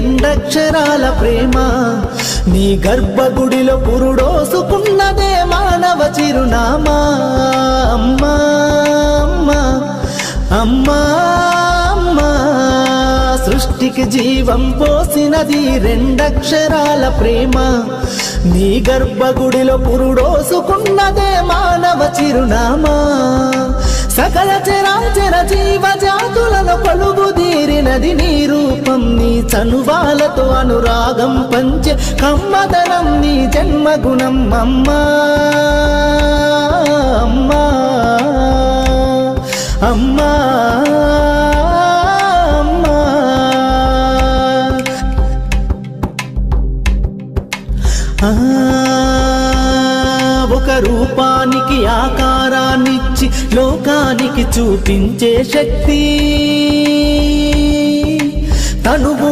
రెండక్షరాల ప్రేమ నీ గర్భగుడిలో పురుడోసుకున్నదే మానవ చిరునామా అమ్మా అమ్మా అమ్మా అమ్మా సృష్టికి జీవం పోసినది రెండక్షరాల ప్రేమ నీ గర్భగుడిలో పురుడోసుకున్నదే మానవ చిరునామా సకల చరాచర జీవ జాతులను కొలువుదీరినది నీ రూపం నీ చనువాలతో అనురాగం పంచే కమ్మదనం నీ జన్మగుణం అమ్మా అమ్మా అమ్మా ఒక రూపానికి ఆకారాన్నిచ్చి లోకానికి చూపించే శక్తి తనువు